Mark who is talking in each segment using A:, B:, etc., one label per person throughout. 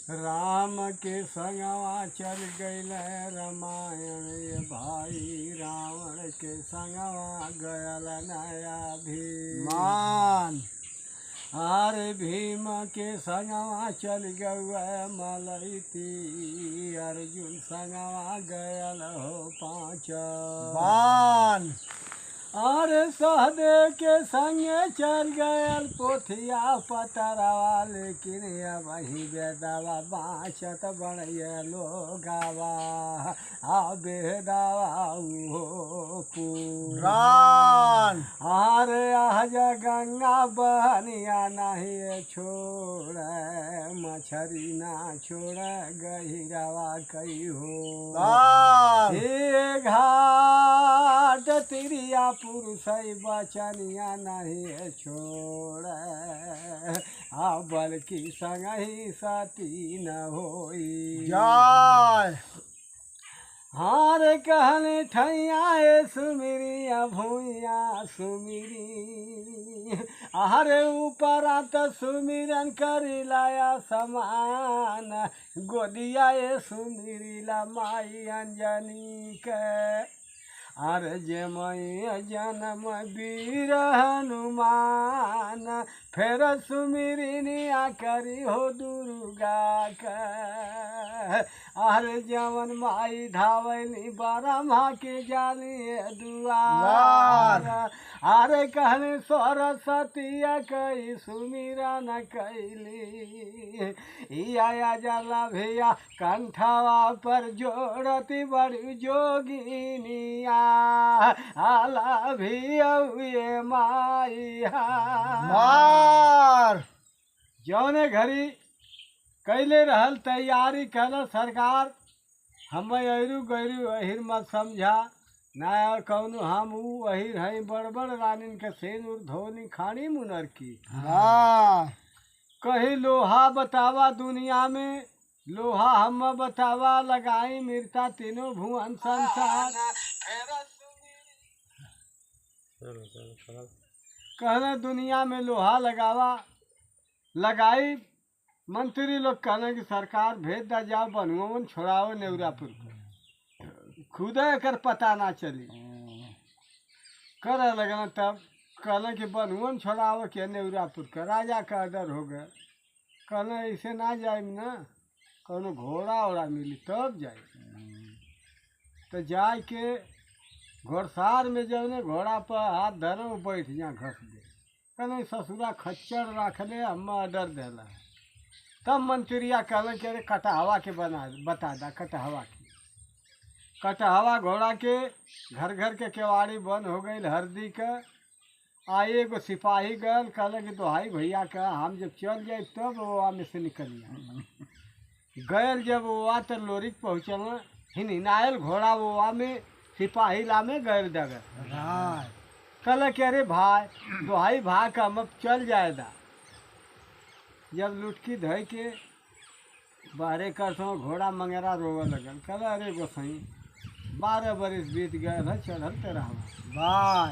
A: राम के संगवा चल गईल रामायण ये भाई, रावण के संगवा गयल नया
B: मान
A: अरे भीम के संगवा चल गए मलैती, अर्जुन संगवा गयल हो पाँच
B: बान
A: अरे सहदेव के संगे चल गयल पोथिया पतरवा, लेकिन ये वही बेदावा बाँचत बड़े लोगावा, आ बेदावा हो
B: पुराण
A: अरे आज गंगा बहनिया नहीं छोड़, मछरी ना छोड़ गहिरवा कई हो
B: बान
A: हे घाट तिरिया पुरुष बचनिया नहीं छोड़, आ बल्कि संग ही सती न होई
B: जय
A: हार कहने ठैया सुमिरिया भूया सुमिरी, अरे ऊपर त सुमिरन करी लाया समान, गोदिया सुमिरीला माई अंजनी के, अरे जे मई जन्म वीर हनुमान, फिर सुमिरनिया करी हो दुर्गा के, अरे जवन माई धावली ब्रह्मा के जाली दुआर, अरे कहने सरस्वती कई सुमिरन कैली, या जला भैया कंठवा पर जोड़ती बड़ी जोगिनिया, आला भी ये माई
B: मार
A: जौने घड़ी कैले रहल तैयारी कल सरकार, हम अरू गैरू अहिर मत समझा ना कौन हम अहिर हैं, बड़ बड़ रानिन के सेनुर धोनी खानी मुनर की,
B: वाह
A: कहीं लोहा बतावा दुनिया में, लोहा हम बतावा लगाई मिर्ता तीनों भुवन संसार, कहना दुनिया में लोहा लगावा लगाई, मंत्री लोग कहना कि सरकार भेज दा जाओ बनुवन छोड़ाओ नेवरापुर को, खुद कर पता ना चली कर लगना, तब कहना कि बनुवन छोड़ाओ के नेवरापुर का, राजा का ऑर्डर हो गया, कहना ऐसे ना जाए ना, कौनो घोड़ा ओड़ा मिली तब जाए, तो जाए के घोड़सार में जौने घोड़ा पर हाथ धरो बैठ जा घस दे, कहना ससुरा खच्चर रख ले हम ऑर्डर देला, तब मंत्रिया कहल कि अरे कटहवा के बता दा, कटहवा की कटहवा घोड़ा के घर घर के केवाड़ी बंद हो गई हरदी का, आए एगो सिपाही गल कहल कि दोहाई भैया का हम जब चल जाए तब वो में से निकलिए, गयल जब वो तो लोरिक पहुँचल हिनायल घोड़ा वो में सिपाही ला में गयल दगर, कहल कि अरे भाई दोहाई भाई का हम अब चल जाएगा, जब लुटकी धय के बाहरे करसों घोड़ा मंगेरा रोवे लगल, कहल अरे गोसाई 12 बरिस बीत गए है चढ़ल तेरहवा,
B: वाह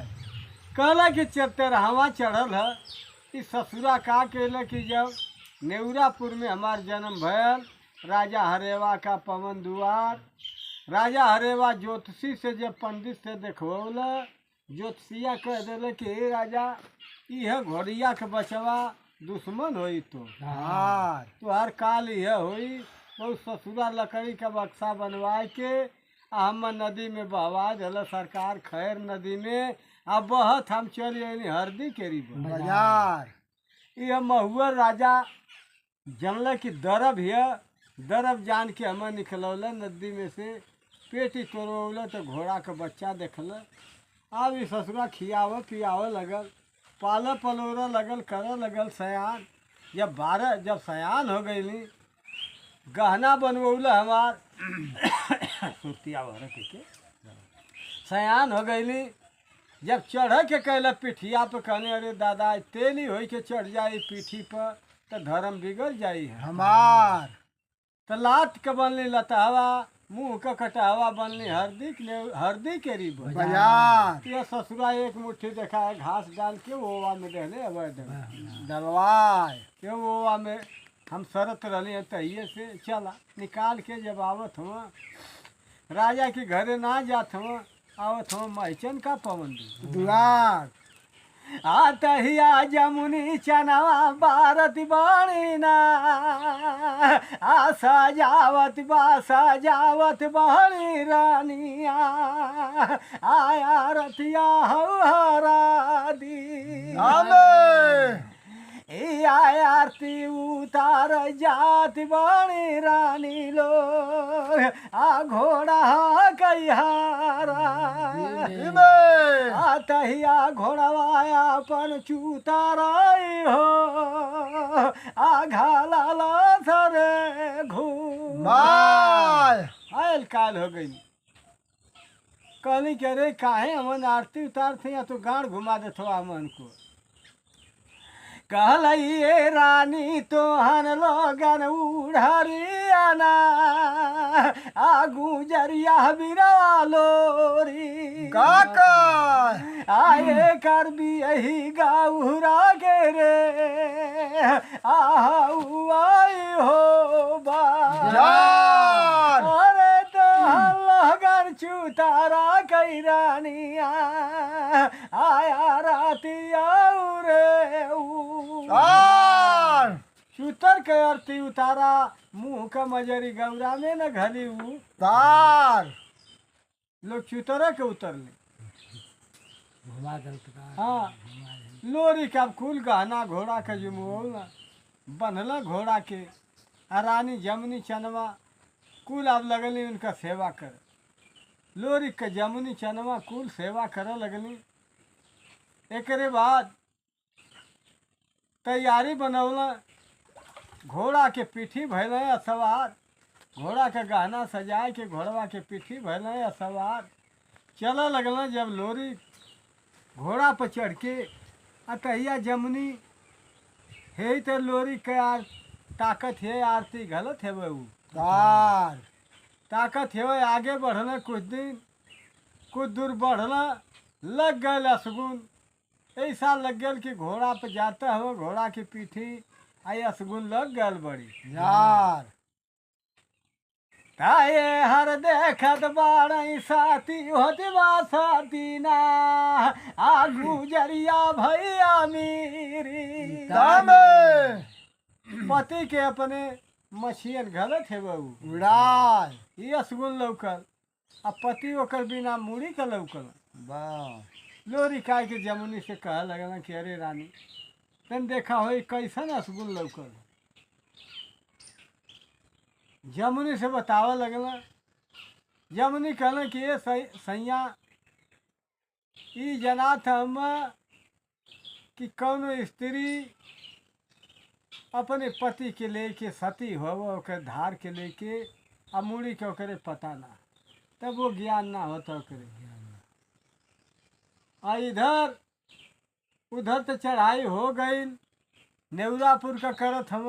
A: कहला कि तेरहवा चढ़ल है, इस ससुरा का कहले कि जब नेवरापुर में हमार जन्म भयल, राजा हरेवा का पवन दुआर, राजा हरेवा ज्योतिषी से जब पंडित से देखवल, ज्योतिषिया कह दिले कि हे राजा यह घोड़िया के बचवा दुश्मन होई तो हर काल यह होई, तो ससुरा लकड़ी का बक्सा बनवा के हम नदी में बहवा दिल सरकार, खैर नदी में अब बहत हम चल आनी हरदी केरी
B: बाजार,
A: यह महुआ राजा जनल कि दरब है, दरब जान के हम निकलौल नदी में से, पेटी तोड़ौल तो घोड़ा का बच्चा देखल, अब ये ससुरा खियाव पियाव लगल, पाल पलोर लगल कर लगल सयान, जब सयान हो गई गहना बनवौल हमार सुतिया भर के सयान हो गई, जब चढ़ के कहल पिठिया पे कहने अरे दादा तेली हो के चढ़ जाई पीठी पर तो धर्म बिगड़ जाई है
B: हमार,
A: तो लात के बनली लतहवा, मुँह का कटहवा बनली हरदी के री
B: बाजार,
A: ये ससुरा एक मुट्ठी देखा है घास डाल के ओवा में रहले अब
B: दलवाय
A: के ओवा में हम शरत रहले तहिए से चला निकाल के जब आवत हुआ राजा के घरे ना जात हुआ आवत हुआ महचन का पवन
B: दुआर
A: आतहिया जमुनी चनवा भारत बणीना आ सजावत बहनी रानिया आया रतिया हरा दी ए आरती उतार जात बणी रानी लो आ घोड़ा कहिहारा तहिया घोड़वाया अपन चूताराई हो आ घाला सरे घूम आयल काल हो गई कहनी के रे काहे हमन आरती उतारते या तो गाड़ घुमा देथो अमन को कहल ये रानी तोहन लोगन उड़रियाना आ गुजरिया बिरवा लोरी
B: काका
A: आए कर भी यही गाउरा के रे आई हो बा अरे तोहन लोगन चूतारा कई रानिया आया रातिया रे चूतर के आरती उतारा मुंह का मजरी गौरा में न घली
B: तार
A: लोग चूतरे के उतरले
B: घुमा दल
A: हाँ लोरी का कुल गहना घोड़ा का जुमुल बनला घोड़ा के आ रानी जमुनी चनवा कुल अब लगली उनका सेवा कर लोरी के जमुनी चनवा कुल सेवा करे लगली एकरे बाद तैयारी बनौला घोड़ा के पीठी भैल सवार घोड़ा के गहना सजाए के घोड़वा के पीठी भैल सवार चल लगल जब लोरी घोड़ा पर चढ़ के अतहिया जमुनी है तो लोरी के ताकत है आरती गलत है वो
B: तार
A: ताकत है आगे बढ़ना कुछ दूर बढ़ना लग गए असगुन ऐसा लग गया कि घोड़ा पे जाता हो घोड़ा की पीठी आई असगुन लग गल बड़ी
B: यार
A: ताये हर देखत बारई साथी होती बा साथी ना आ गुजरिया भैया मेरी पति के अपने मछियन गलत है बहू
B: उड़ाय
A: ये असगुन लौकल अब पति ओकर बिना मुड़ी का लौकल
B: वाह
A: लोरी काय के जमुनी से कह लगना कि अरे रानी तन देखा हो कैसन असगुन लौकल जमुनी से बतावा लगला जमुनी कहला कि ये सैया ई जनात हम कि कौनो स्त्री अपने पति के लेके सती हो ओकर धार के लेके आ मुड़ी के ओकरे पता ना तब वो ज्ञान ना होता ओकरे आ इधर उधर तो चढ़ाई हो गई नेवरापुर का करत हम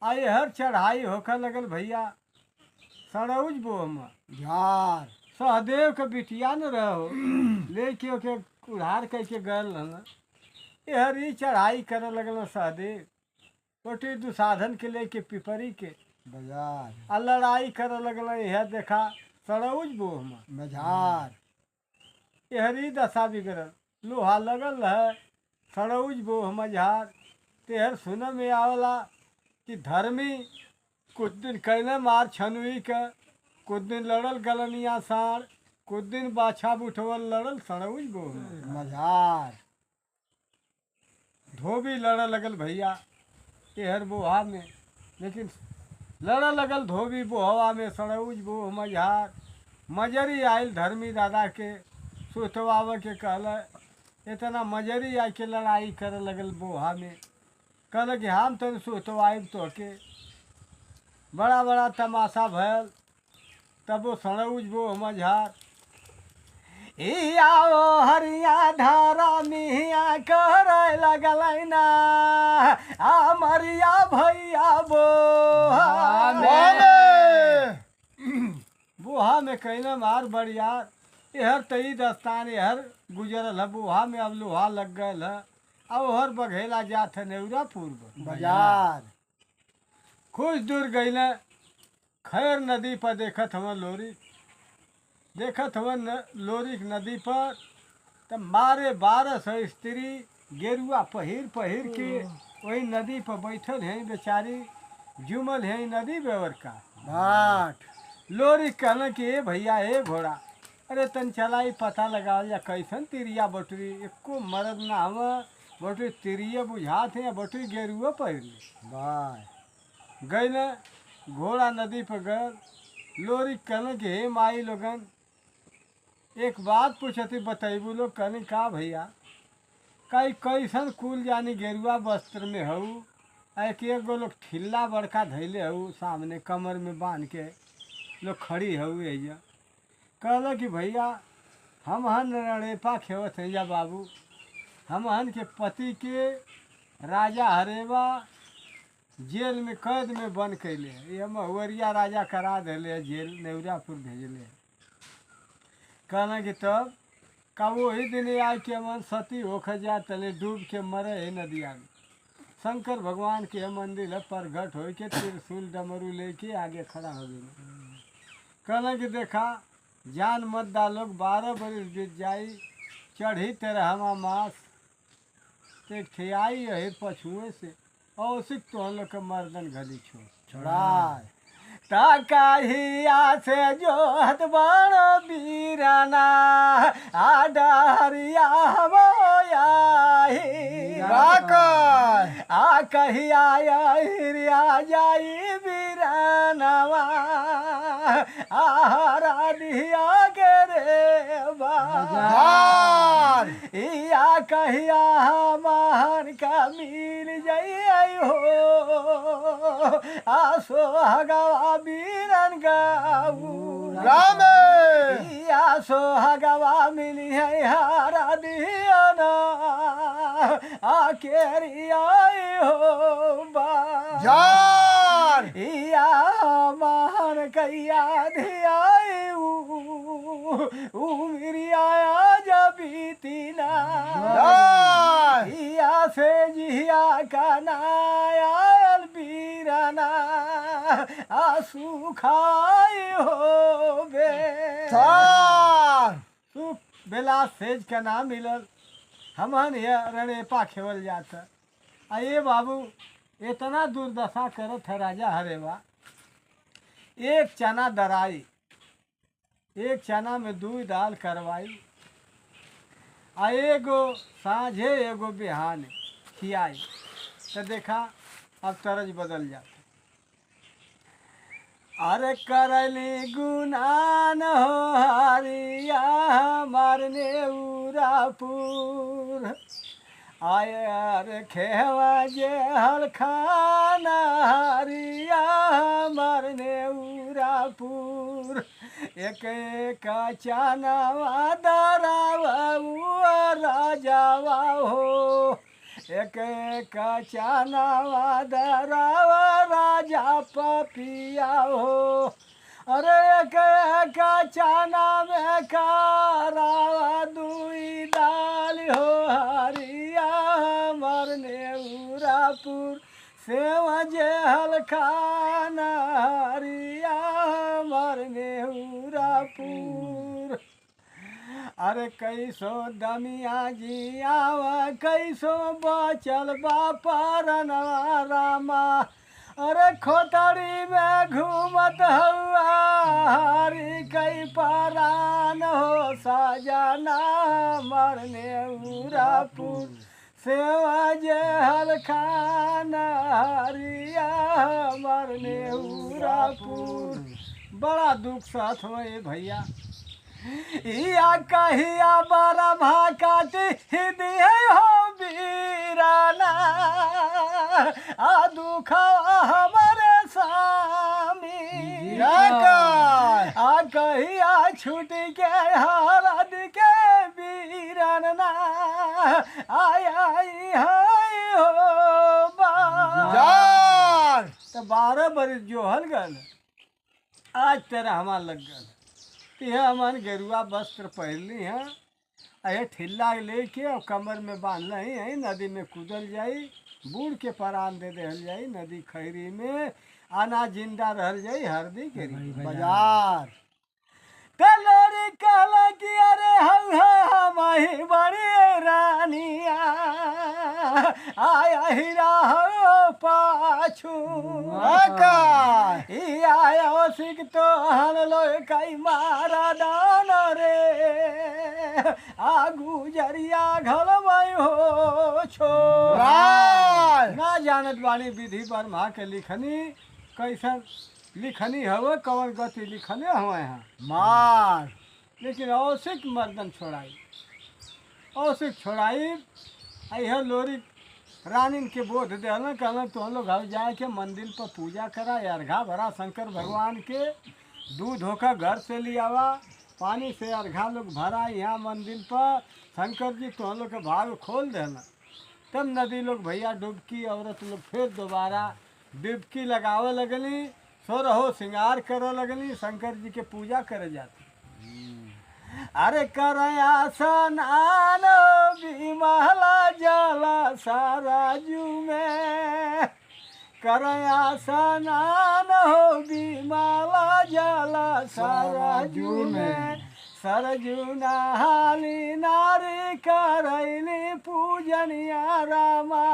A: आई हर चढ़ाई होकर लगल भैया सड़ौज बो हम
B: यार
A: सहदेव के बिटिया न रहो लेके ओके उधार करके गल रहना ये हर ही चढ़ाई करे लगल सहदेव छोटी दुसाधन के लेके पिपरी के
B: बाजार
A: आ लड़ाई करे लगल यह देखा सड़ौज बो हम
B: मझार
A: यहरी दशा बिगड़ल लोहा लगल है सड़ौज बो मझार तेहर सुन में आवला कि धर्मी कुछ दिन कैले मार छनुई के कुछ दिन लड़ल गलनिया सार कुछ दिन बाछा बुठवल लड़ल सड़ौज बो
B: मझार
A: धोबी लड़ लगल भैया तेहर बोहा में लेकिन लड़ लगल धोबी बोहवा में सड़ौज बो मझार मजरी आयल धर्मी दादा के सुतवाव के कहल इतना मजरी आई के लड़ाई करे लगल बोहा में कहल कि हम तो सुतवाइब तो के बड़ा बड़ा तमाशा भयल तब वो सड़ौज बो मझार ई आओ हरिया धारा मिहिया कर लगल ना आ मरिया भैया बोहा में कहना मार बड़ियार यहर तई दस्तान यहर गुजरल है बोहा में अब लोहा लग गए है अब हर बघेला जात है नेवरापुर
B: बाजार
A: कुछ दूर गई न खैर नदी पर देखत हम लोरी लोरी के नदी पर त मारे 1200 स्त्री गेरुआ पहिर के वही नदी पर बैठल है बेचारी जुमल है नदी बेवर का
B: बाट
A: लोरी कहना कि ए भैया ए घोड़ा अरे तन चला ही पता लगावल जा कैसन तिरिया बटुरी एको मरद ना हम बटुरी तिरिया बुझात है या बटुरी गेरुआ पहिर ले
B: बाय
A: गई न घोड़ा नदी पर गल लोरी कहने कि हे माई लोगन एक बात पूछती बतैबू लोग कहने का भैया कई कैसन कुल जानी गेरुआ वस्त्र में हऊ एक गो लोग ठिल्ला बड़का धैले हऊ सामने कमर में बांध के लोग खड़ी हऊ एजा कहल कि भैया हम हन रणेपा खेवत हैं जा बाबू हम हन के पति के राजा हरेवा जेल में कैद में बंद कैले ये महुअरिया राजा करा दिले जेल नेवरापुर भेजले कहना कि तब का वही दिन आए के मन सती होख जा तले डूब के मरे है नदिया में शंकर भगवान के मंदिर है प्रगट हो के त्रिशूल डमरू लेके आगे खड़ा हो गए कहना कि देखा जान मत डालोग 12 बरस बीत जाई चढ़ी तेरहवा मास ते ठियाई है पछुए से और उसी तो हम लोग के मर्दन घली
B: छोड़ाय
A: ताकाहिया से जो हत बड़ो बीराना आडरिया
B: बाकर
A: आ कहिया हिरिया जाई बीरानवा आहारा दिया के रे
B: बाजार
A: इया कहिया हमार का मिल जाई हो आसो हगवा बीरन गाऊ
B: रामे
A: इया सो हगवा मिली है हारा दिया ना आकेरिया हो बा
B: जार
A: इया महान कैया धिया मेरी आया जब बीतीना
B: जार
A: इया से जिया का नायल बीराना आंसू खाए हो बे
B: जार
A: सुख बेला सेज का नाम मिलल हमन ये रणेपा खेवल जाता आइए बाबू इतना दुर्दशा करत है राजा हरेवा एक चना दराई एक चना में 2 दाल करवाई आ एगो साँझे एगो बिहाने खियाई तो देखा अब तरज बदल जाता अरे करली गुनान हो हरिया मारने उरापुर आय अरे खेवा जे हलखाना हरिया मारने उरापुर एक एक चानवा दरावा राजावा हो एक एक चानवा दरावा राजा पपिया हो अरे एक एक चाना में करावा 2 दाल हो हरिया मरने उरापुर सेवा जे हलखाना हरिया मरने उरापुर अरे कैसो दमिया जियावा कैसो बचल बापरन रामा अरे खोतड़ी में घूमत हुआ हरी कई परान हो साजना मरने उरापुर सेवा जे हलखाना हरिया मरने उरापुर बड़ा दुख साथ हुए भैया या कहिया बड़ा भाकाटी दिए हो बीराना आ दुखा हमारे स्वामी आ कहिया छूट के हारद के बीरना आया हो
B: जार
A: तो 12 बरस जोहल गल आज तेरा हमार लग गल यह हमन गेरुआ वस्त्र पहनली हैं अये ठिल्ला लेके और कमर में बांधल ही है नदी में कूदल जाई बूढ़ के परान दे देहल जाई नदी खैरी में, आना जिंदा रह जाई हरदी के
B: बाजार
A: ते लोरी कहला कि अरे हमाही बड़ी रानिया आया हीरा हो पाछू
B: आका
A: ई आया सिक तो हन लो कई मारा दान रे आगू जरिया घलवाई हो छो
B: राय
A: ना जानत वाली विधि बर्मा के लिखनी कैसन लिखनी हवे कवन गति लिखने हवे यहाँ
B: मार
A: लेकिन औसिक मर्दन छोड़ाई औसिक छोड़ाई अह लोरी रानीन के बोध देना कहना तो लोग घर जाए के मंदिर पर पूजा करा अर्घा भरा शंकर भगवान के दूध होकर घर से ले आवा पानी से अर्घा लोग भरा यहाँ मंदिर पर शंकर जी तो लोग के भाग खोल देना तब नदी लोग भैया डुबकी औरत लोग फिर दोबारा डुबकी लगावे लगली सो रहो श्रृंगार करे लगली शंकर जी के पूजा करे जाती अरे करया स्नान विमला जला साराजू में करया स्नान हो विमला जला साराजू में सरजू नहाली नारी करैली पूजनिया रामा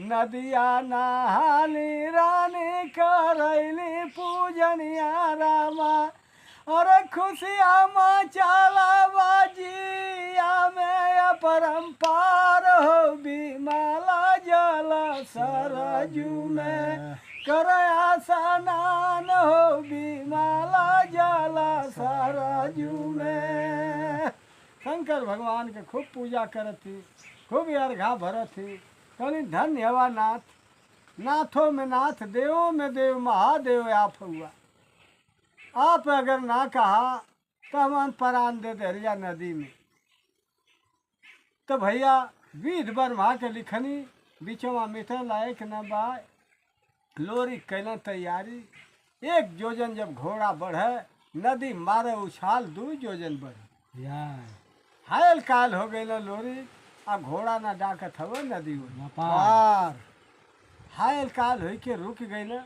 A: नदिया नहाली रानी करैली पूजनिया रामा अरे खुशिया मचाला बाजिया में अपरंपार हो विमला जल सरजू में करया स्नान हो विमला जल सरजू में शंकर भगवान के खूब पूजा करत थी खूब अर्घा भरत थी कहनी धन्य हवा नाथ नाथों में नाथ देवों में देव महादेव आप हुआ आप अगर ना कहा तो हम परान दे दरिया नदी में तो भैया विध बर्मा के लिखनी बीचवा मीठा लायक न बा लोरी कैला तैयारी एक जोजन जब घोड़ा बढ़े नदी मारे उछाल 2 जोजन बढ़े हायल काल हो गई लोरी आ घोड़ा ना डाकत हवे नदी में
B: मार
A: हायल काल हो के रुक गई ना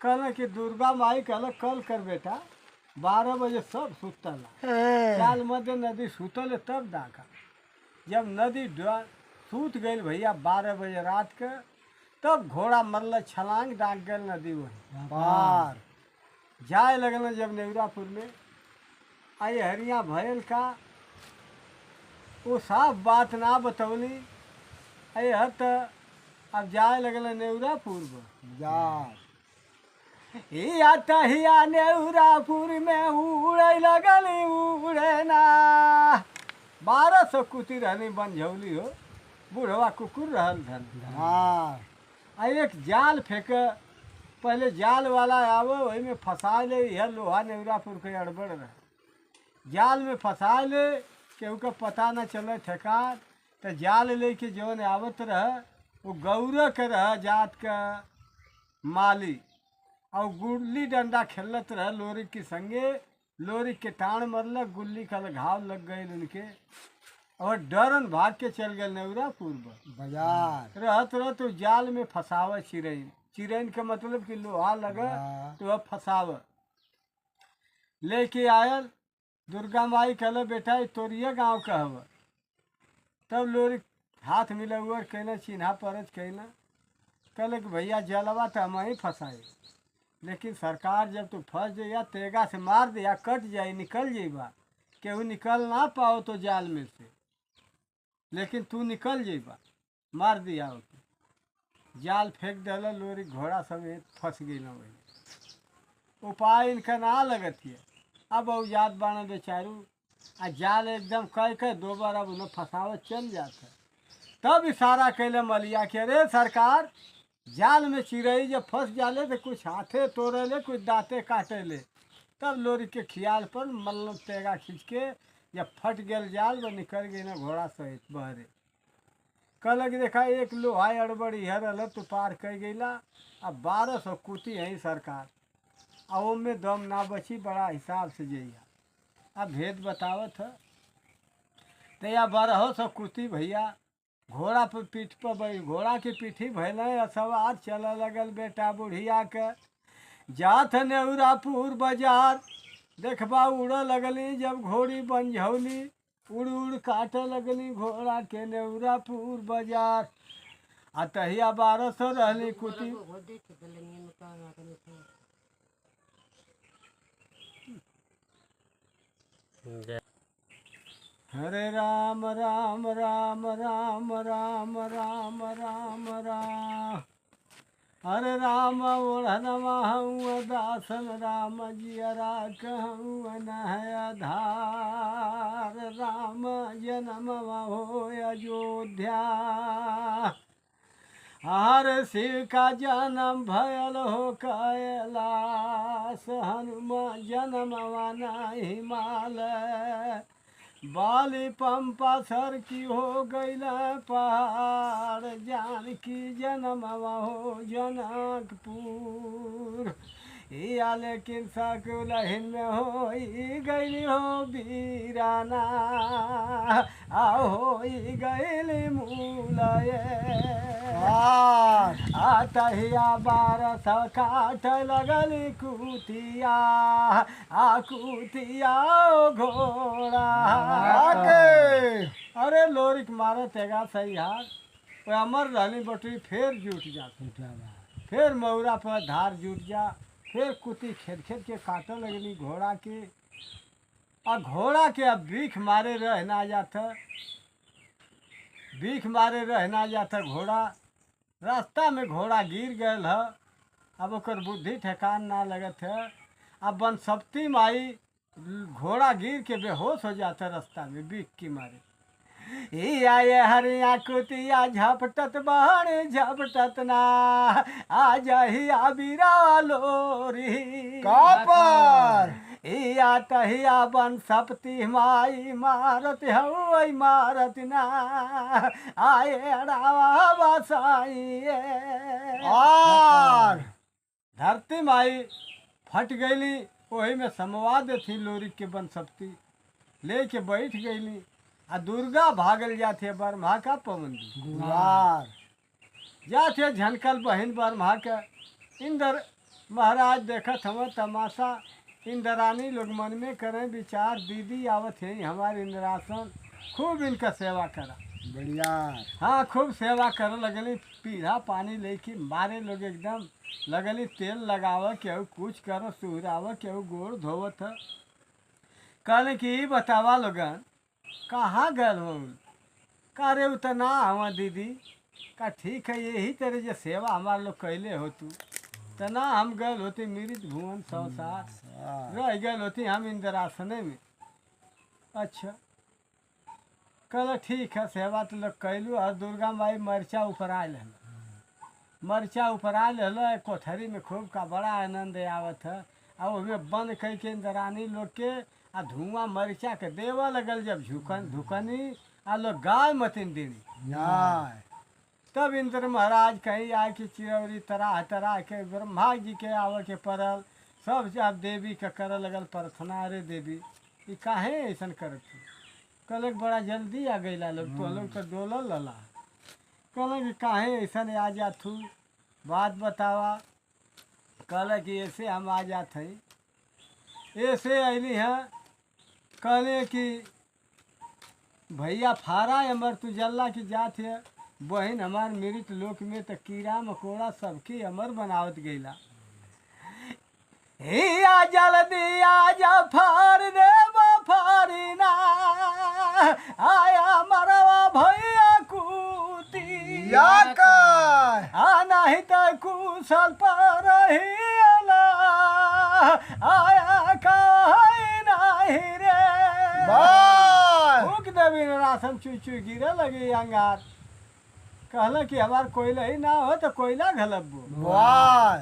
A: कहना कि दुर्गा माई कहला कल कर बेटा 12 बजे सब सुतला चाल मध्य नदी सुतल तब डाका जब नदी सूत गई भैया 12 बजे रात के तब घोड़ा मरल छलांग डाक गए नदी वही
B: मार
A: जाए लगल जब नेवरापुर में आई हरिया भयल का वो साफ बात ना बतौली अये हत अब जाए लगल नेवरापुर
B: जार
A: हिया नेवरापुर में उड़े लगली उड़े ना 1200 कुती रहनी बंझौली हो बूढ़वा कुकुर रहल धन
B: मार
A: आ एक जाल फेंक पहले जाल वाला आवे वही में फंसा ले यह लोहा नेवरापुर के अड़बड़ रहे जाल में फंसा ले केहू का पता न चले ठेकान तो जाल लेके जौन आवत रहे वो गौर के रह जात का माली और गुल्ली डंडा खेलत रहे लोरी के संगे लोरी के टाण मरलक गुल्ली का घाव लग गए उनके और डरन भाग के चल गए नेवरापुर
B: बाजार
A: रहत रहत तो जाल में फंसाव चिरैन चिरैन का मतलब कि लोहा लगा तो वह फंसाव लेके आयल दुर्गा माई कहल बेटा तोरिए गाँव का हव तब लोरी हाथ मिला हुआ कहना चिन्हा परच कहना कहल कि भैया जलवा तो हम ही फंसाए लेकिन सरकार जब तू फंस जाइया तेगा से मार दिया कट जाए निकल जाइबा केहू निकल ना पाओ तो जाल में से लेकिन तू निकल जाइबा मार दिया तो जाल फेंक दिला लोरी घोड़ा समेत फंस गई ना वही उपाय इनका ना लगत है अब औजात बाना बेचारू आ जाल एकदम कह 2 बार अब उन्हें फंसावत चल जाता तब इशारा कैले मलिया के अरे सरकार जाल में चिड़ई जब फंस जाले तो कुछ हाथे तोड़े ले कुछ दांते काटे ले तब लोरी के खियाल पर मल्ल तेगा खींच के जब फट गल जाल वो निकल गई ना घोड़ा सहित बहरे कहल कि देखा एक लोहा अड़बड़ इहर रहा तो पार कर गईला अब 1200 कुती है सरकार आ में दम ना बची बड़ा हिसाब से जइया अब भेद बतावत है तो या 1200 कुती भैया घोड़ा पर पीठ पर बैठ घोड़ा की पीठी भैल सवार चल लगल बेटा बुढ़िया के जात नेउरापुर बाजार देखबा उड़ लगली जब घोड़ी बंझौली उड़ उड़ काट लगली घोड़ा के नेउरापुर बाजार आ तहिया 1200 रहली कुटी हरे राम राम राम राम राम राम राम राम हरे राम ओढ़नवा हूँ दासन राम जियरा कहूँ नय आधार राम जन्मवा हो अयोध्या हर शिव का जन्म भयल हो कैलाश हनुमान जन्मवा न हिमालय बाली पंपा सर की हो गईल पहाड़ जानकी जन्मवा हो जनकपुर या लेकिन सकुलहिन में हो गई हो बीराना हो गई मूलये तहिया 1200 काट लगली कुतिया कुतिया घोड़ा अरे लोरिक मारे तेगा सही हाथ अमर रहनी बटरी फिर जुट जा फिर मौरा पर धार जुट जा फिर कुती खेद खेद के काटे लगली घोड़ा के और घोड़ा के अब बीख मारे रहना जाता बीख मारे रहना जाता घोड़ा रास्ता में घोड़ा गिर गयल है अब ओकर बुद्धि ठेकान ना लगत है अब बनसप्ती माई घोड़ा गिर के बेहोश हो जाता रास्ता में बीख की मारे ये हरिया कुतिया झपटत बहन झपटत ना आ जाही आबिरा लोरी
B: कापर
A: या तहिया बन सप्ती माई मारत हई मारत ना आए अड़ावा बसाई
B: और
A: धरती माई फट गईली वही में समवाद थी लोरी के बन सप्ती लेके बैठ गईली आ दुर्गा भागल जाते बरम्हा का पवंदी
B: गुरार
A: जाते झनकल बहन बरम्हा के इंद्र महाराज देखत हम तमाशा इंद्रानी लोग मन में करें विचार दीदी आवत है हमारे इंद्रासन खूब इनका सेवा करा
B: बढ़िया
A: हाँ खूब सेवा करे लगली पीढ़ा पानी लेके मारे लोग एकदम लगली तेल लगाव केहू कुछ करो सुहराव केहू गोड़ धोवत है कहले कि बतावा लोगन कहाँ गल हो का रे उतना हवा दीदी का ठीक है यही तरह जो सेवा हमारे लोग कैले हो तू तना हम गल होती मृत भुवन संसार रह गल होती हम इंद्रासने में अच्छा कल ठीक है सेवा तो लोग कैलू और दुर्गा माई मरचा ऊपर आयल है मरचा ऊपर आयल है कोठरी में खूब का बड़ा आनंद आवत है और उसमें बंद कह के इंद्रानी लोग के आ धुआं मरचा के देवा लगल जब झुकन धुकनी आ लोग गाय मतिन दीनी
B: न्याय
A: तब इंद्र महाराज कहीं आए कि चिरौरी तरह तरह के ब्रह्मा जी के आवे के पड़ल सब जब देवी के करे लगल प्रार्थना अरे देवी ये काहे ऐसा करत कल बड़ा जल्दी आ गई लोग तो लोग तो डोलल लला कल कि काहे ऐसा आ जात हूँ बात बतावा कल कि ऐसे हम आ जात हैं ऐसे अली हैं कहले कि भैया फारा अमर तू जल्ला की जात है बहन हमार मृत लोक में तो कीड़ा मकोड़ा सबके अमर बनावत गईला हे आ जल्दी आजा फार दे फारी ना आया मरवा भैया कूती
B: या कर
A: आ नहीं तो कुशल पर ही अला आया कहीं नहीं रे
B: बाय
A: फूक देवी राशन चुई चुई गिरे लगी अंगार कहला कि हमार कोयला ही ना हो तो कोयला घलबो
B: वाह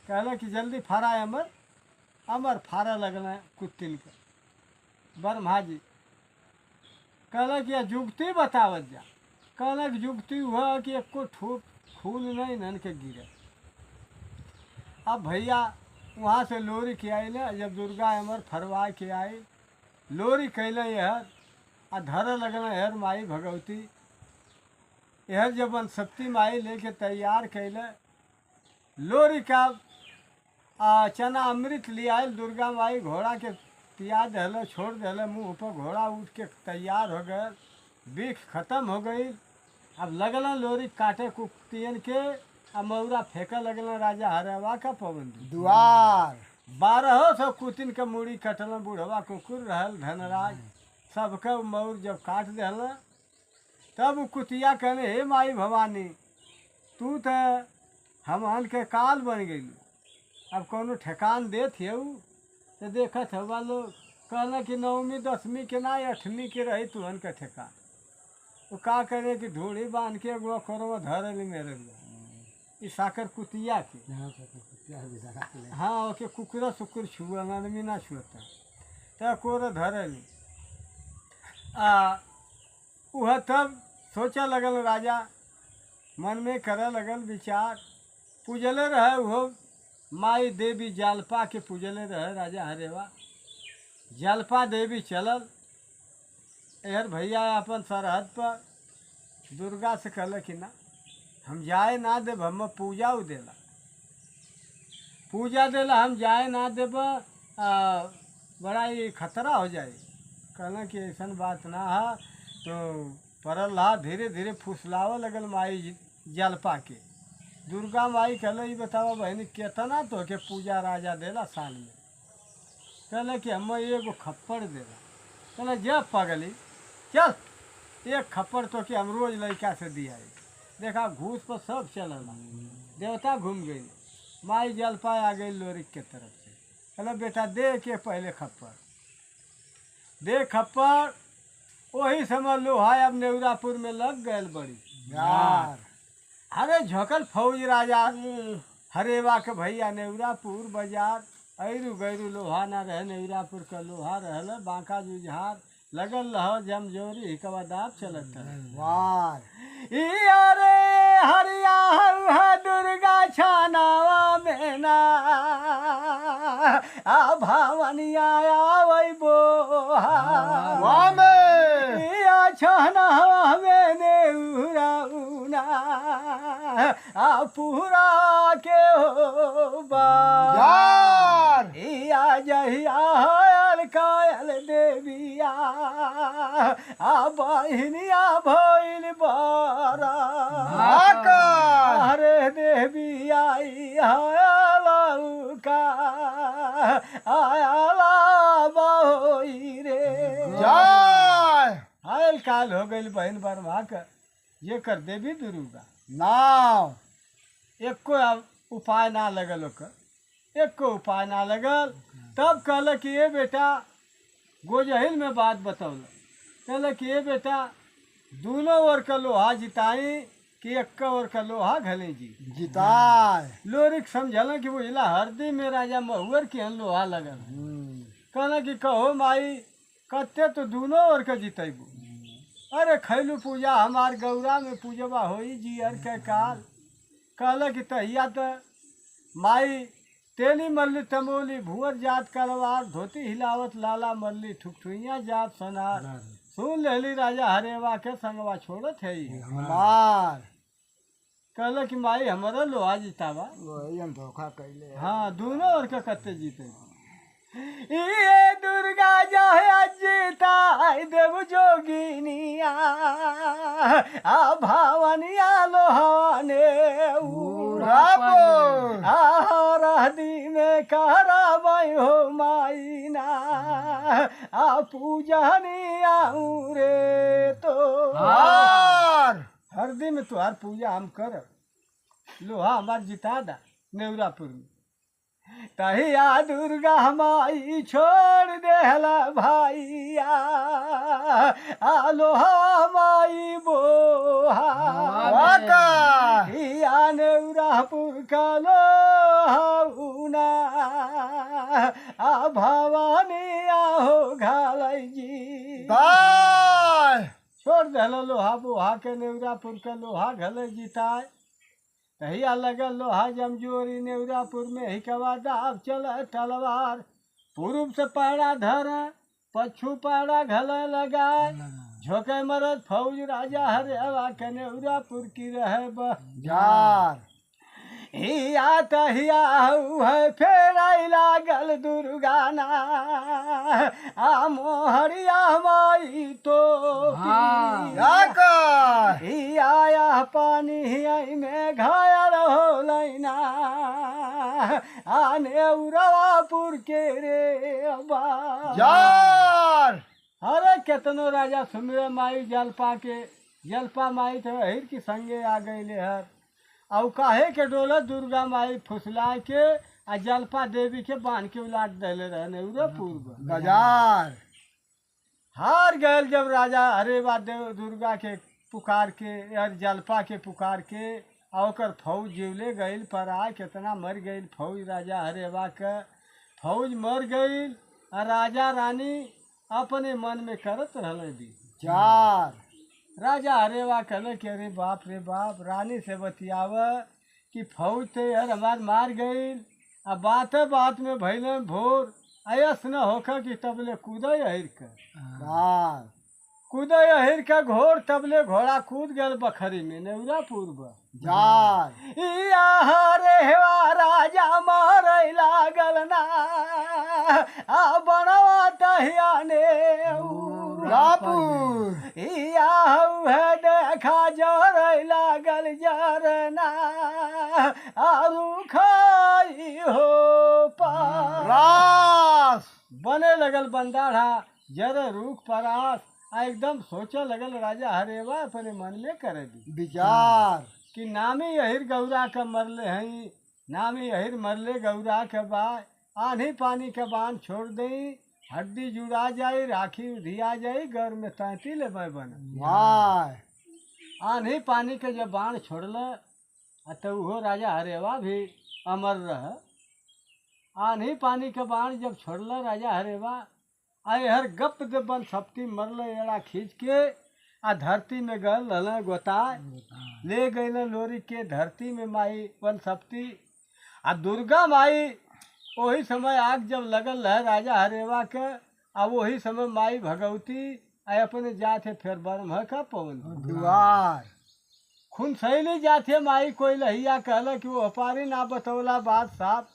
A: कहला कि जल्दी फारा अमर अमर फारा लगना कुत्तिन के ब्रह्मा जी कहला कि यह जुगती बतावत जा कहला कि जुगती हुआ कि एको ठूक फूल नहीं नन के गिरे अब भैया वहाँ से लोरी के आई ना जब दुर्गा अमर फरवा के आई लोरी कैले यहर आ धर लगना हर माई भगवती यह जब शक्ति माई लेके तैयार कैले लोरी का चना अमृत ले आयल दुर्गा माई घोड़ा के पिया दहल छोड़ दहल मुँह पर घोड़ा उठ के तैयार हो गए बीख खत्म हो गई। अब लगल लोरी काटे कुतियन के अब मऊरा फेंका लगल राजा हरवा का पाबंदी
B: द्वार
A: 1200 कुतिन के मूड़ी कटल बूढ़वा कुकुर रहल धनराज सबके मऊर जब काट दहल तब उ कुतिया कहने हे माई भवानी तू तो हमन के काल बन गई अब कोनो ठेकान देत है तो देखत हवा लोग कहना कि 9वीं 10वीं के ना 8वीं के रही तुहन के ठेकान तो का करे कि ढोड़ी बांध के एगो करो धर ली मेरे लिए साकर कुतिया के हाँ ओके कुकुरा सुकुर छुआ आदमी ना छुअता तो कोर धर ली वह तब सोचा लगल राजा मन में करे लगल विचार पूजले रहे वो माई देवी जालपा के पूजले रहे राजा हरेवा जालपा देवी चलल एहर भैया अपन सरहद पर दुर्गा से कहल कि ना हम जाए ना देब हम पूजा उ देला पूजा देला हम जाए ना देब बड़ा ये खतरा हो जाए कहना कि ऐसा बात ना है तो परल हा धीरे धीरे फुसलाव लगल माई जलपा के दुर्गा माई कहल ये बतावा बहनी केतना तो के पूजा राजा देला साल में कहल कि हम एगो खप्पड़ देला कहल जब पगली चल एक खप्पड़ तो कि हम रोज लड़का से दिया देखा घूस पर सब चलला देवता घूम गई माई जलपा आ गई लोरी के तरफ से कहल बेटा दे के पहले खप्पड़ दे खप्पड़ वही समय लोहा अब नेवरापुर में लग गए बड़ी
B: यार
A: अरे झोंकल फौज राजा हरेवा के भैया नेवरापुर बाजार ऐरू गैरू लोहा ना रहे नेवरापुर का लोहा रहल बांका जुझार लगल रह जमजोरी हिकवादाब चलत
B: वार
A: अरे हरिया हउहा दुर्गा छानावा में ना आ भावनिया आवैबो
B: वाह में
A: छानावा में नेउराउना आ पूरा के हो बा
B: यार
A: या जहिया हयल कायल देविया आ बहिनिया भइल बारा अरे देवी आई हयल का आयाला बहोई रे
B: जय
A: हयल काल हो गई बहन बरवा का ये कर देवी दुर्गा
B: नाव
A: एको उपाय ना लगल ओकर एको उपाय ना लगल तब कहल कि ये बेटा गोजहिल में बात बतौल कहल कि ये बेटा दोनों ओर का लोहा जिताई कि एक ओर का लोहा घले जी
B: जिताय
A: लोरिक समझल कि बुझला हरदी में राजा महुअर के हन लोहा लगल कहल कि कहो माई कते तो दोनों ओर का जितेबू अरे खैलू पूजा हमार गौरा में पूजवा होई जी अर के काल कहल कि तहिया तो माई तेली मल्ली तमोली भुअर जात कलवार धोती हिलावत लाला मल्ली ठुकठुइया जात सोनार सुन लेली राजा हरेवा के संगवा छोड़त है
B: हमार
A: कहल कि माई हमारा लोहा जितावा
B: वही हम धोखा कैले
A: हाँ दोनों ओर के कत्ते जीते ये दुर्गा जय जीता देव जोगिनिया आ भावनिया लोहाने
B: राबो
A: रहदी में कराबई हो माईना आ पूजनिया रे तो
B: हार
A: हरदी में तुहार पूजा हम कर लोहा हमार जिता दा नेवरापुर में तहिया दुर्गा माई छोड़ देहला भाईया आ लोहा माई बोहा हिया नेवरापुर का लोहाउना आ भवानी आहो घालई जी
B: गाय
A: छोड़ देहला लोहा बोहा के नेवरापुर का लोहा घले जिताए तहिया लगल लोहा जमजोरी नेवरापुर में हिकवा दाब चल तलवार पूर्व से पैरा धर पछू पाड़ा घले लगाए झोंके मरद फौज राजा हरेवा के नेउरापुर की रहे
B: जार
A: हिया तहिया है फेर लागल दुर्गाना आ मोहरिया माई तो
B: जाकर
A: हिया पानी में घायल हो लैना आ नेउरापुर के रे बा
B: जार
A: अरे केतनो राजा सुमिरे माई जलपा माई तो अहिर की संगे आ गईले हर और काहे के डोला दुर्गा माई फुसला के आ जलपा देवी के बांध के उलाट देले रहने उरे पूर्व
B: बाजार
A: हार गए जब राजा हरेवा देव दुर्गा के पुकार के यार जलपा के पुकार के और ओकर फौज जीवले गईल पर आ कितना मर गईल फौज राजा हरेवा के फौज मर गईल आ राजा रानी अपने मन में करत रहले दी
B: जार
A: राजा हरेवा कहले कि अरे बाप रे बाप रानी से बतियाव कि फौज तो यार हमार मार गई अब बात में भैले भोर अयस न होकर कि तबले कूदे अहिर के
B: जार
A: कूदे अहिर के घोड़ तबले घोड़ा कूद गल बखरी में नेउरा पूर्व
B: जार
A: रेवा राजा मारे लागल ना आ बनवा तहिया ने
B: रापुर
A: इया है देखा जर लागल जरना आरू खाई हो
B: रास
A: बने लगल बंदाढ़ा जर रूख परास आ एकदम सोचे लगल राजा हरेवा अपने मन में करे दी
B: विचार
A: कि नामी अहिर गौरा के मरले हई नामी अहिर मरले गौरा के बाद आंधी पानी के बांध छोड़ दई हड्डी जुड़ा जाई राखी उधिया जाई घर में तैती ले बन
B: वाह
A: आंधी पानी के जब बाण छोड़ल तो वो राजा हरेवा भी अमर रह आंधी पानी के बाण जब छोड़ल राजा हरेवा आए हर गप दे बन सप्ती मरल एड़ा खींच के आ धरती में गल लल गोताए ले गई लोरी के धरती में माई वन सप्ती आ दुर्गा माई वही समय आग जब लगल है राजा हरेवा के आ वही समय माई भगवती आ अपने जाते फिर बरम का पवन
B: दुआर
A: खून सहेली जाते माई कोई लहिया कहल कि वो अपारी ना बतौला बात साफ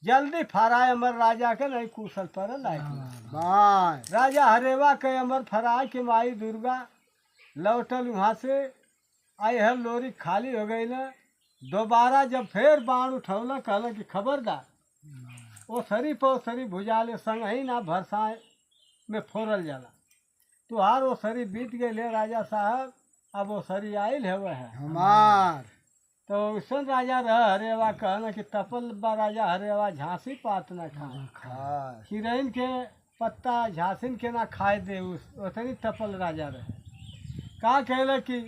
A: जल्दी फराए अमर राजा के नहीं कुशल पर लायक
B: वाह
A: राजा हरेवा के अमर फराए के माई दुर्गा लौटल वहाँ से आई हर लोरी खाली हो गई ना दोबारा जब फिर बाण उठौला कहला कि खबरदार वो सरी पो सरी भुजाले संग ही ना भरसाए में फोड़ल जाला तुहार वो सरी बीत गई है राजा साहब अब वो सरी आयल है वह है
B: हमार
A: तो उसन राजा रह हरेवा कहना कि तपल बा राजा हरेवा झांसी पात न खाए
B: खाए
A: हिरैन के पत्ता झांसिन के ना खाए दे उस उतनी तपल राजा रहे का कहले कि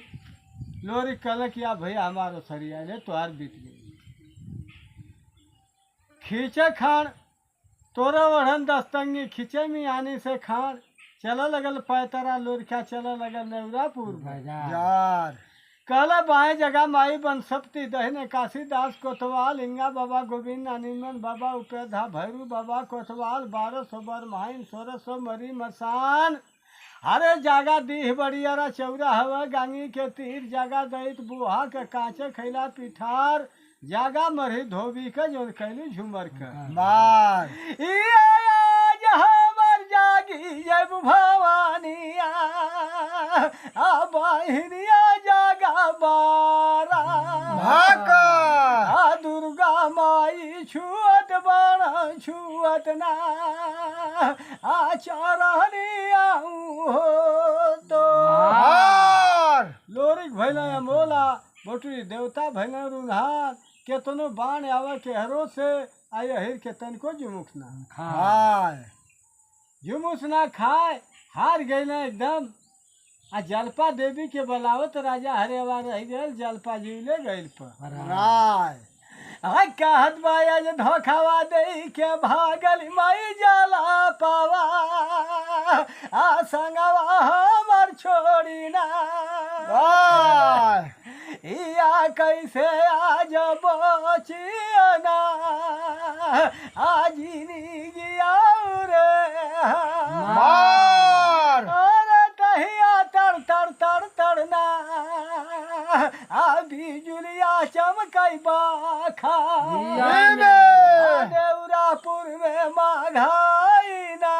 A: लोरी कहले कि आप भैया हमारो सरी आए तोहार बीत गई खींचे खान तोरा वढ़न दस्तंगी खींचे में आने से खान चला लगल पैतरा लोरखा चला लगल नेवरापुर
B: जार
A: कहला बाएं जगह माई बन सप्ती दहने काशीदास कोतवाल इंगा बाबा गोविंद अनिमन बाबा उपेधा भैरू बाबा कोतवाल 1200 बर माइन 1600 मरी मसान हरे जागा दीह बड़ियारा चौरा हवा गांगी के तीर जागा दैत बुहा के कांचे खैला पिठार जागा मरही धोबी के जो कैली झूमर के
B: मार
A: हमर जागी जब भवानिया आ बहिनिया जागा बारा
B: भाका
A: आ दुर्गा माई छुअत बड़ा छुअत ना आ चरनिया हो तो
B: हार
A: लोरिक भैला मोला बोटरी देवता भैला रुन्हार केतनो बाण आवे के हरो से आय हिर के तनको जुमुख ना
B: खाए
A: जुमुस ना खाए हार गई ना एकदम आ जलपा देवी के बलावत राजा हरेवा रह गए जलपा जीवले गईल पर
B: राय
A: आ कहत बाया जे धोखावा दे के भागल माई जला पावा आ संगवा हमर छोड़ी ना
B: राय
A: या कैसे आज बचिया ना आज नी गिया रे
B: मार
A: अरे दहिया तड़ तड़ तड़ तड़ना अभी जुलिया चमकई बाखा देवरापुर में माघाई ना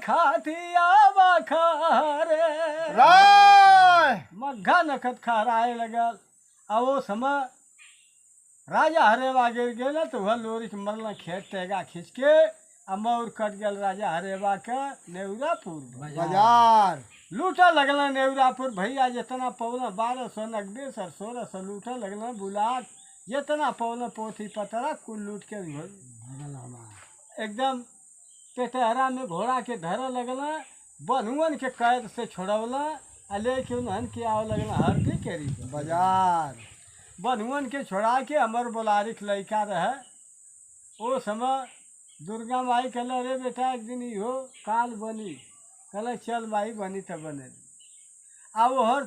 A: खातिया बखारे
B: राय
A: मग्घा नखत खहराए लगल आ वो समय राजा हरेवा गिर गेल तो वह लोरी के मरल खेत तेगा खींच के आ मौर कट गल राजा हरेवा के नेउरापुर
B: बाजार
A: लूटा लगल नेउरापुर भैया जितना पौना 1200 नकबे सर 1600 लूटा लगल बुलाट जितना पौना पोथी पतरा कुल लूट के एकदम पेटहरा में घोड़ा के धर लगल बनुअन के कैद से छोड़वला आ लेके उन्हन के आव लगल हरदी केरी
B: बाजार
A: बनुअन के छोड़ा के अमर बोलारिक लड़का रहे ओ समय दुर्गा माई कहल अरे बेटा एक दिन इहो काल बनी कहल चल माई बनी तब बने आ वो हर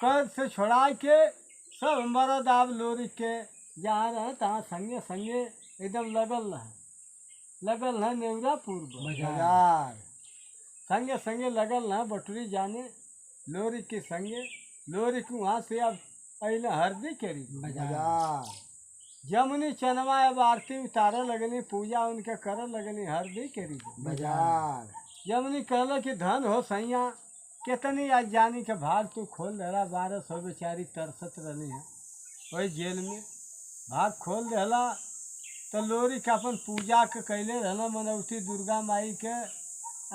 A: कैद से छोड़ा के सब मरद आब लोरी के जहाँ रहे तहाँ संगे संगे एकदम लगल है नेवरापुर
B: बाजार
A: संगे संगे लगल है बटुरी जाने लोरी के संगे लोरी को वहाँ से अब पहले हरदी करी
B: बाजार
A: जमुनी चनवा अब आरती उतारे लगनी पूजा उनके करे लगनी हरदी करी
B: बाजार
A: जमुनी कहल कि धन हो सैया कितनी आज जानी के भाग तू खोल देला 1200 बेचारी तरसत रही है वही जेल में भाग खोल देला तो लोरी के अपन पूजा के कैले रहना मनौती दुर्गा माई के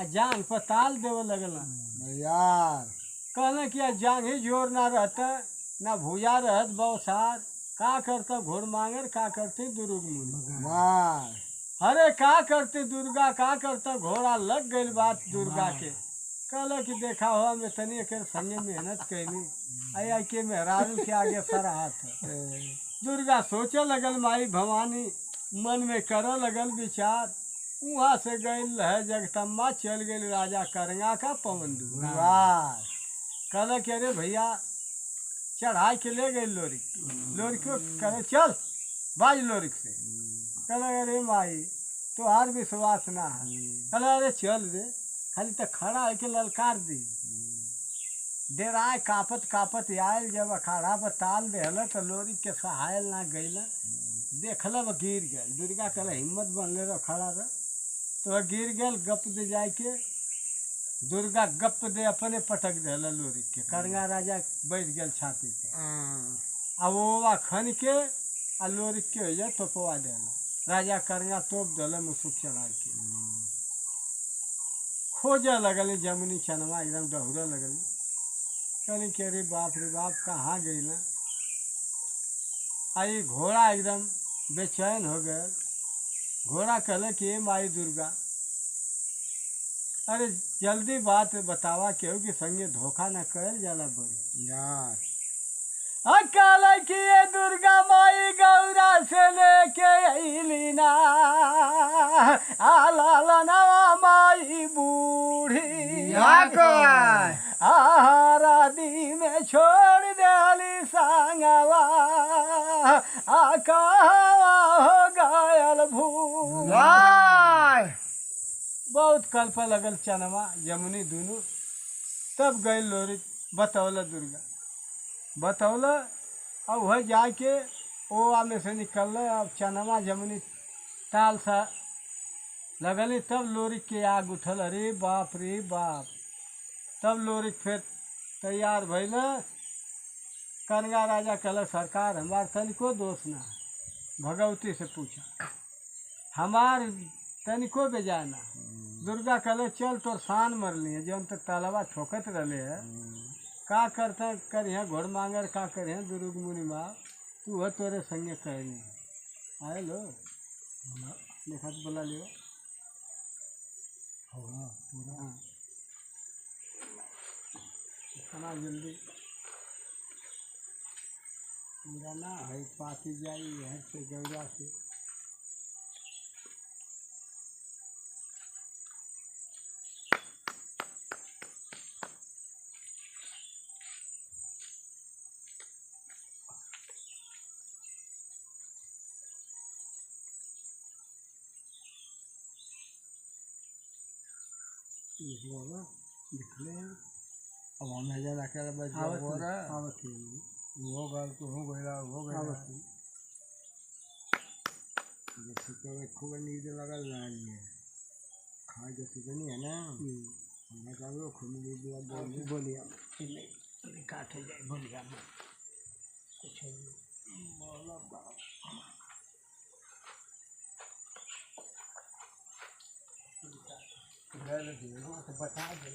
A: आ जांग पर ताल देवे लगल
B: बाजार
A: कहना कि आज जांग ही जोर ना रहता ना भूजा रहत बौसार का करता घोड़ मांगर का करती दुर्ग मुनि
B: मार
A: अरे का करती दुर्गा का करता घोड़ा लग गई बात दुर्गा के कहल कि देखा हो मैं तनी के संगे मेहनत कैली आई के मेहरारू के आगे सर हाथ दुर्गा सोचे लगल माई भवानी मन में कर लगल विचार वहाँ से गई है जगदम्बा चल गई राजा करंगा का पवन
B: बाजार
A: कहल कि अरे भैया चढ़ाई के ले गई लोरी को करे चल बाज लोरी से कहल अरे माई तोहार विश्वास ना है कहल अरे चल रे खाली तो खड़ा है के ललकार दी डेराय कापत कापत आयल जब अखाड़ा पर ताल देहल तो लोरी के सहायल ना गईल देखल गिर गल दुर्गा कहल हिम्मत बनले रह खड़ा रह तो वह गिर गल गप दे जाए के दुर्गा गप दे अपने पटक दिल लोरी के करंगा राजा बैठ गल छाती पे अब वो खन के आ लोरी के हो जाए तोपवा दिल राजा करंगा तोप दिल मुसुक चढ़ा के खोजा लगल जमुनी चनवा एकदम डहुरा लगल कहली कि अरे बाप कहाँ गई ना आई घोड़ा एकदम बेचैन हो गया घोड़ा कहल कि माई दुर्गा अरे जल्दी बात बतावा केहू के संगे धोखा न करल जाला बड़ी
B: यार
A: अकाल की ये दुर्गा माई गौरा से लेके अली ना आला माई बूढ़ी आरादी में छोड़ देली सांगवा आकावा हो गयल भू बहुत कल्प लगल चनवा जमुनी दोनों तब गए लोरी बतौल दुर्गा बतौल अब वह जाके ओ में से निकल अब चनवा जमुनी ताल सा लगली तब लोरी के आग उठल अरे बाप तब लोरी फिर तैयार भइल कनगा राजा कहल सरकार हमार तनिको दोष ना भगवती से पूछा हमार तनिको बेजाना दुर्गा कहले चल तोर शान मरली है जौन तक तालाबा ठोकत रहे है का करता करिए घोड़ मांगर का करिए दुर्ग मुनि माँ तू है तोरे संगे कहली आए लो लिखा तो बोला लियो पूरा इतना जल्दी पूरा ना है पाती जाई है से गौरा से दिखले
B: अब हम जा रखे बच हो रहा वो गल तो हो गया जैसे तो खूब नींद लगल रही है खा जैसे तो नहीं है ना हमने कहा वो खूब नींद लग बोलिया काटे जाए बोलिया कुछ बोला बाप तो बता दे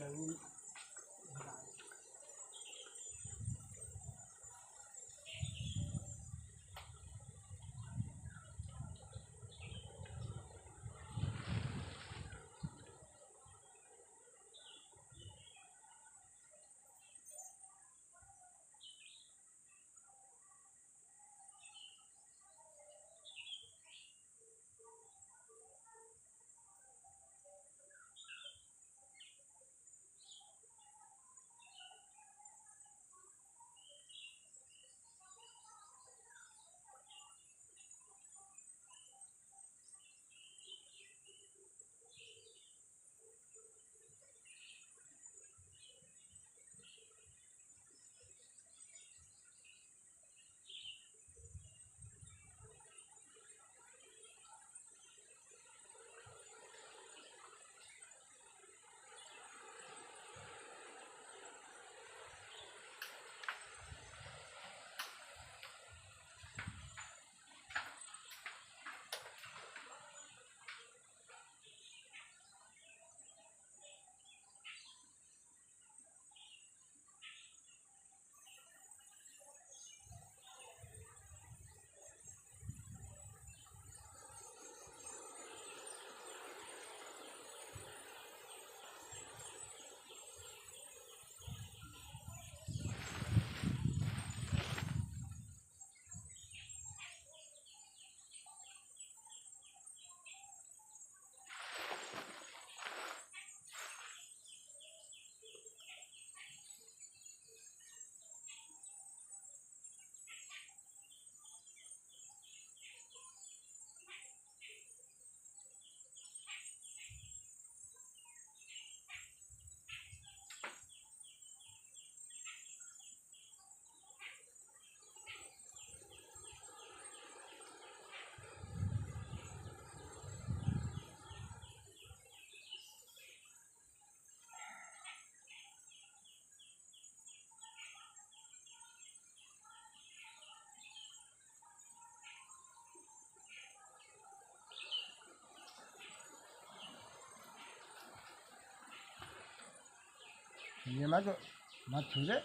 B: ये मत छू दे